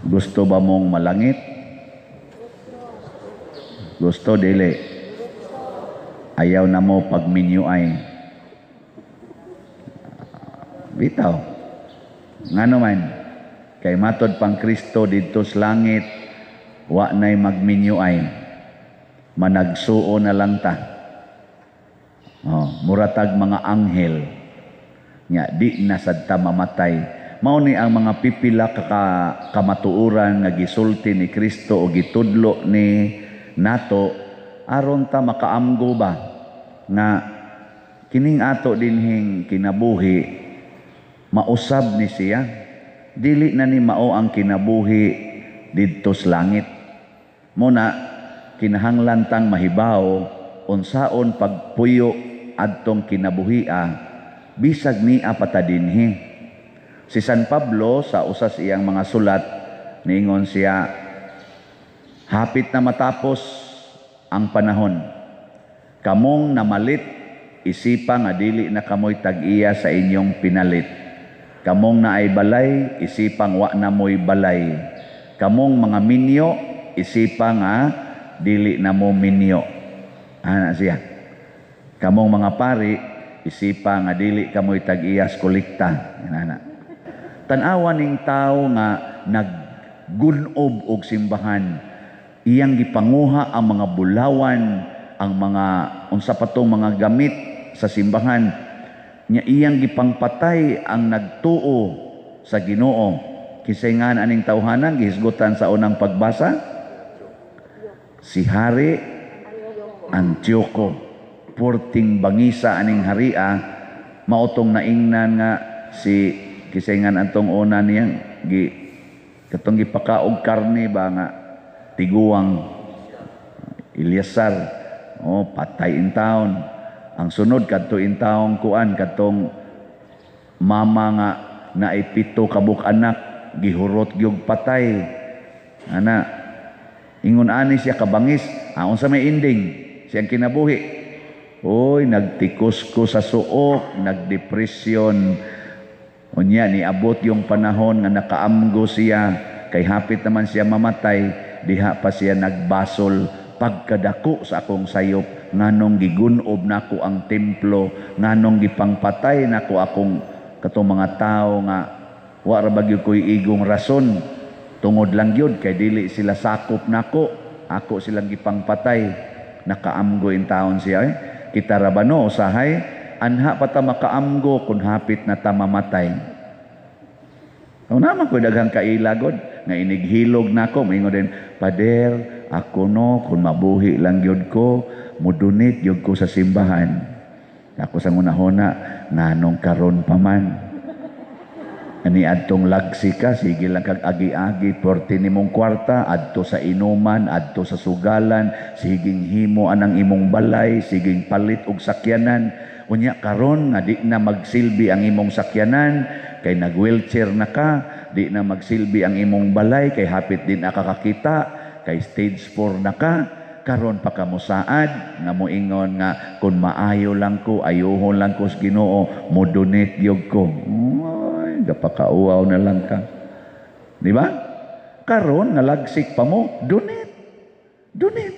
Gusto ba mong malangit? Gusto dili. Ayaw na mo pag minyuay. Bitaw. Nga naman, kay matod pang Kristo dito sa langit, wa na'y magminyuay. Managsuo na lang ta. Muratag mga anghel. Nga, di na sad ta mamatay. Mao ni ang mga pipila kamatuuran nga gisulti ni Kristo o gitudlo ni nato aron ta makaamgo ba nga kining ato dinhing kinabuhi mausab ni siya, dili na ni mao ang kinabuhi didto sa langit. Muna kinahanglan tang mahibaw unsaon pagpuyo adtong kinabuhia bisag niya pata dinhi. Si San Pablo sa usas iyang mga sulat niingon siya, hapit na matapos ang panahon. Kamong namalit isipa nga dili na kamoy tag-iya sa inyong pinalit. Kamong naay balay isipang wa na moy balay. Kamong mga minyo isipa nga dili na mo minyo. Ana siya. Kamong mga pari isipa nga dili kamoy tag-iya sa kolekta. Ana. Tanawan ning tao nga naggunob og simbahan, iyang gipanguha ang mga bulawan, ang mga unsa pa tong mga gamit sa simbahan, nya iyang gipangpatay ang nagtuo sa Ginoo. Kisay nga aning tawhanan gihisgutan sa unang pagbasa, si Hari Antioco, purting bangisa aning haria, mautong naingnan nga si kisayngan antong una niyang katong gipakaog karne ba nga tiguang Ilyasar, patay in town. Ang sunod kadto in town kuan katong mama nga naay 7 kabuk anak gihurot gyud patay. Ana ingon ani siya kabangis, unsa may ending siyang kinabuhi? Oy, nagtikos ko sa suok, nagdepresyon. Unya niabot yung panahon nga nakaamgo siya, kay hapit naman siya mamatay, diha pa siya nagbasol, pagkadako sa akong sayop, nganong gigunob nako ang templo, nganong gipangpatay nako akong katong mga tao nga wa ra bagyo koy igong rason, tungod lang gyud kay dili sila sakop nako, ako silang gipangpatay, nakaamgo in taon siya. Kita ra ba no usahay anha pa ta makaamgo kung hapit na ta mamatay. Kung naman ko daghang kailagod nga inighilog nako, moingon din, Pader, ako no kung mabuhi lang gyud ko, mudunit gyud ko sa simbahan. Ako sa ngunahuna nganong karon pa man. Ani adtong lagsi ka, sige lang kag agi-agi, porti nimong kwarta, adto sa inuman, adto sa sugalan, siging himo anang imong balay, siging palit og sakyanan. Unya karon nga di na magsilbi ang imong sakyanan, kay nag-wheelchair na ka, di na magsilbi ang imong balay, kay hapit din na kakakita, kay stage 4 na ka, karon pa ka mosaad, nga moingon nga, kung maayo lang ko, ayuhon lang ko sa Ginoo, modonate gyud ko. Gapakauaw na lang ka. Di ba? Karon nga lagsik pa mo, donate. Donate.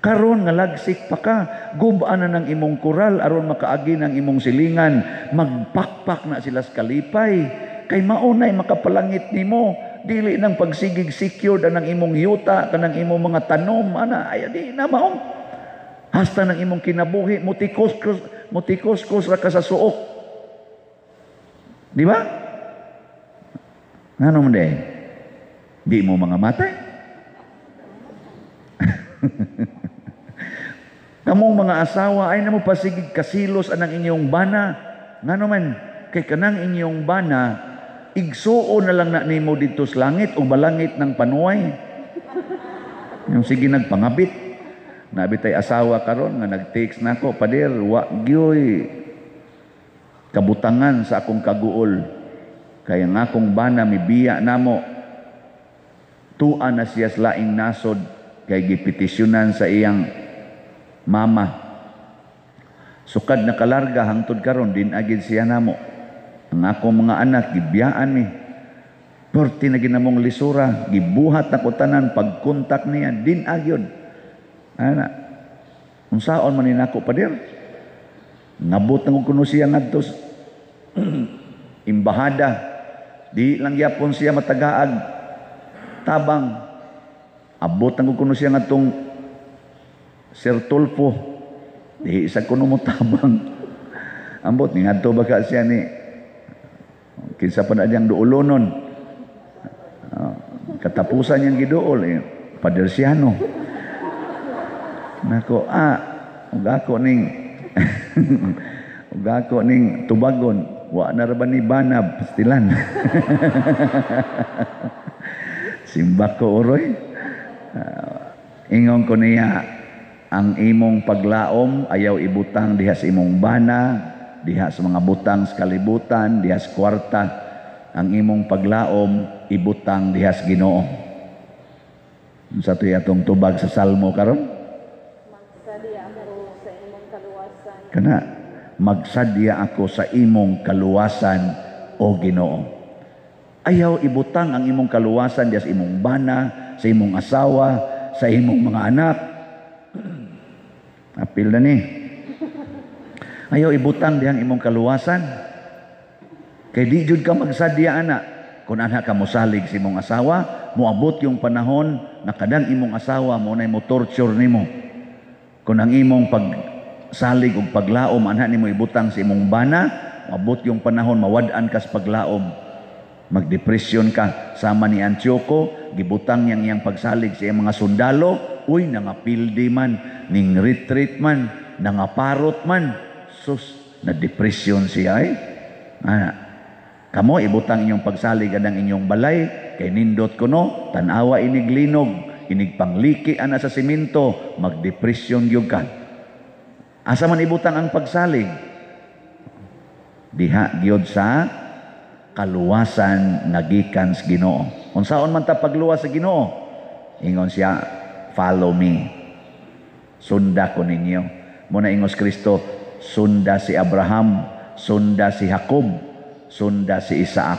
Karon nga lagsik pa ka, gubaan na ng imong kural aron makaagi ng imong silingan, magpakpak na sila sa kalipay. Kay maunay makapalangit nimo, dili nang pagsigig secured anang imong yuta kanang imong mga tanom ana ay di na maong. Hasta ng imong kinabuhi mutikos ra ka sa suok. Di ba? Ngano man day? Di mo mga matay? Kamong mga asawa ay namo pasigig kasilos anang inyong bana. Ngano man kay kanang inyong bana igsuon na lang na nimo dito sa langit o balangit ng panuway. Yung sige nagpangabit. Nabitay asawa karon nga nag-text nako, Pader, wa gyoy kabutangan sa akong kaguol. Kaya nga akong bana mibiya namo. Tuan na siya sa laing nasod kay gipetisyonan sa iyang mama. Sukad na kalarga hangtod karon din agid siya namo. Ang akong mga anak gibiyaan mi. Porti na ginamong lisura, gibuhat na kutanan, pagkontak niya, din agyod. Ana, unsaon man ninako pa dir? Ngabot na kuno siya ngadto imbahada, di lang yapon siya matagaag, tabang, abot na kuno siya ngadtong Sir Tulfo, di isa kuno mo tabang, ambot ni ngadto baka siya ni, kinsa pa na diyang duulonon, katapusan niyang giduol, Padersiano. Nako, ugako ning tubagon, wa na ra ba ni banab, pastilan. Simbak ko uroy. Ingon ko niya, ang imong paglaom, ayaw ibutang diha sa imong bana, diha sa mga butang sa kalibutan, diha sa kwarta. Ang imong paglaom, ibutang diha sa Ginoo. Sa to atong tubag sa Salmo karon? Magsadya ako sa imong kaluwasan. Kana, magsadya ako sa imong kaluwasan, o Ginoo. Ayaw ibutang ang imong kaluwasan diha sa imong bana, sa imong asawa, sa imong mga anak. Apil na ni. Ayaw ibutang diha ang imong kaluwasan. Kay di jud ka magsadya ana. Kung anak ka mosalig sa imong asawa, moabot yung panahon na kadang imong asawa mo na mo torture nimo. Kung ang imong pagsalig ug paglaom ana nimo ibutang sa imong bana, moabot yung panahon mawad-an ka sa paglaom. Magdepresyon ka. Sama ni Antioco, gibutang iyang pagsalig sa iyang mga sundalo, uy nangapildi man, ning retreat man, nangaparot man, sus na depression siya Kamo ibutang inyong pagsalig adang inyong balay, kay nindot kuno, tanawa inig linog, inig pangliki ana sa simento, magdepresyon gyud ka. Asa man ibutang ang pagsalig? Diha gyud sa kaluwasan nga gikan sa Ginoo. Unsaon man ta pagluwas sa Ginoo? Ingon siya, follow me. Sunda ko ninyo. Muna ingos Kristo, sunda si Abraham, sunda si Jacob, sunda si Isaac.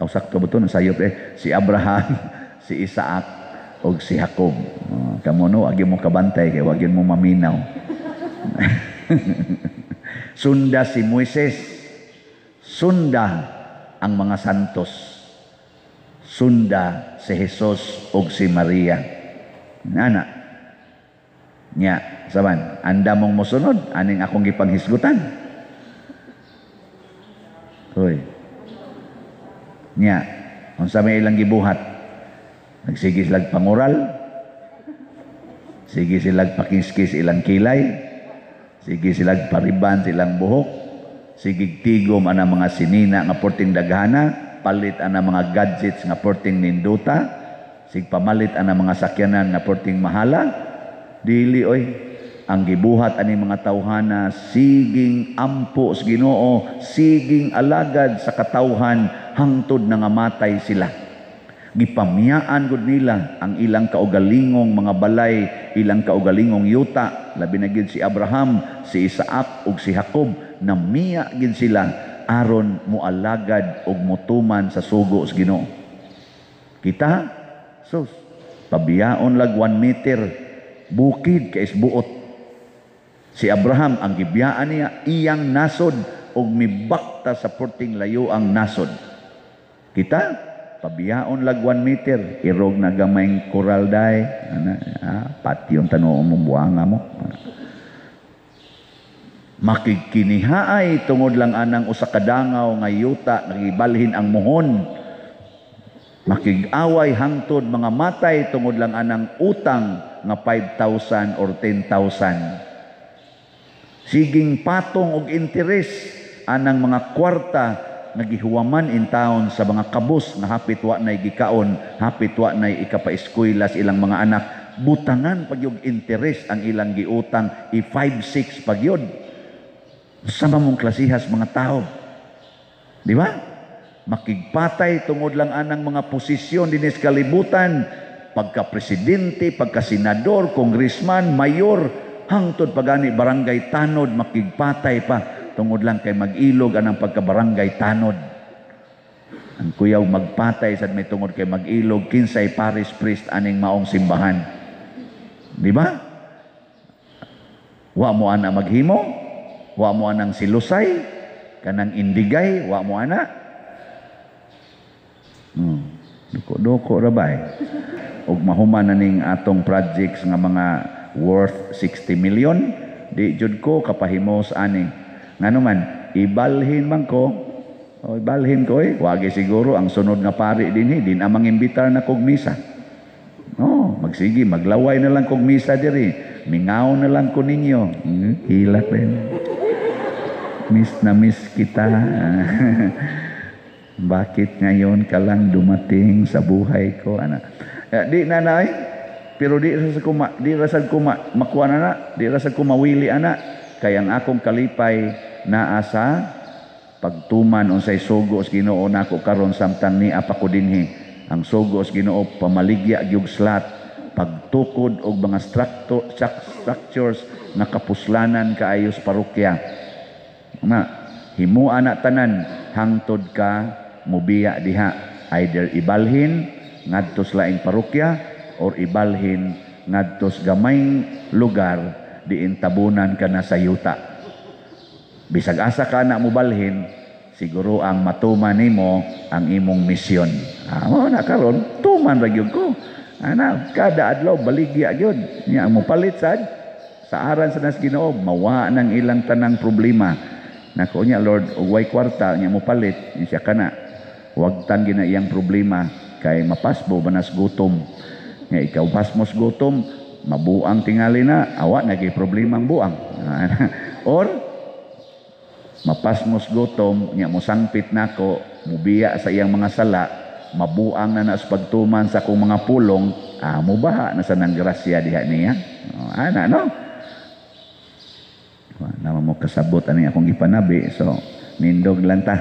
Sakto ba ito? Nasayop si Abraham, si Isaac, o si Jacob. Kamu no, wag mo kabantay, kaya wag mo maminaw. Sunda si Moises, sunda ang mga santos, sunda si Jesus o si Maria. Nana, nya, saban, anda mong musunod, aning akong gipanghisgutan. Hoy. Nya, unsa may ilang gibuhat? Nagsige sila pangural. Sige sila pakiskis ilang kilay. Sige sila pariban silang buhok. Sige tigom ana mga sinina nga porting daghana, palit ana mga gadgets nga porting ninduta. Sig pamalit ana mga sakyanan nga porting mahala. Dili oy. Ang gibuhat ani mga tawhana, siging ampo sa Ginoo, siging alagad sa katawhan, hangtod na nga matay sila. Gipamiyaan gud nila ang ilang kaugalingong mga balay, ilang kaugalingong yuta, labi na gid si Abraham, si Isaac ug si Jacob, namiya gid sila aron mualagad ug mutuman sa sugo sa Ginoo. Kita, sus, pabiyaon lag 1 meter, bukid kay isbuot. Si Abraham, ang gibiyaan niya, iyang nasod o mibakta sa porting layo ang nasod. Kita, pabiyaon lag 1 meter, irog na gamayng koral day, pati yung tanong mong buhanga mo. Makikinihaay tungod lang anang usa ka dangaw nga yuta, nagibalhin ang muhon. Makig-away hangtod mga matay tungod lang anang utang nga 5,000 or 10,000. Siging patong og interes anang mga kwarta nagihuwaman in town sa mga kabus nga hapit wa nay gikaon, hapit wa nay ikapa-eskwela sa ilang mga anak, butangan pag yung interes ang ilang giutang, i-5-6 pag yun. Sama mong klasihas mga tao. Di ba? Makigpatay tungod lang anang mga posisyon dinis kalibutan, pagka-presidente, pagka-senador, congressman, mayor, hangtod pagani barangay tanod, makigpatay pa tungod lang kay mag-ilog anang pagka-barangay tanod. Ang kuyaw magpatay sad may tungod kay mag-ilog kinsay parish priest aning maong simbahan. Di ba? Wa mo ana maghimo, wa mo anang silusay, kanang indigay, wa mo ana. Doko-doko ra ba eh. Og mahuman na ning atong projects nga mga worth 60 million, di jud ko kapahimos ani. Ngano man, ibalhin man ko. O ibalhin ko eh. Wagi siguro ang sunod nga pari dinhi, din amang imbitar na kog misa. No, magsigi, maglaway na lang kog misa diri. Mingaw na lang ko ninyo. Hilak din. Miss na miss kita. Bakit ngayon ka lang dumating sa buhay ko, anak? Di nanay, pero di rasad ko makuha na, di rasad ko mawili ana. Kaya ang akong kalipay naa sa pagtuman unsay sugo sa Ginoo nako karon samtang ni apa ko dinhi. Ang sugo sa Ginoo pamaligya gyud slat, pagtukod og mga structures na kapuslanan kaayos parokya. Na himuan na tanan hangtod ka mubiya diha, either ibalhin ngadto sa laing parokya or ibalhin ngadto sa gamayng lugar diin tabunan ka na sa yuta. Bisag asa ka na mo balhin, siguro ang matuman nimo ang imong misyon. Na karon tuman ra gyud ko. Ana kada adlaw baligya gyud. Nya mo palit sad sa aran sa nas Ginoo mawa nang ilang tanang problema. Nako nya Lord, ug way kwarta nya mo palit siya kana. Huwag tan gina iyang problema kay mapasbo banas gutom. Nya ikaw pasmos gutom, mabuang tingali na, awa nagay problema ang buang. Or mapasmos gutom, nya mo sangpit nako, mubiya sa iyang mga sala, mabuang na sa pagtuman sa akong mga pulong, mubaha na sa nang grasya diha niya. Ana no? Naman mo kasabot ani akong ipanabi, so nindog lang ta.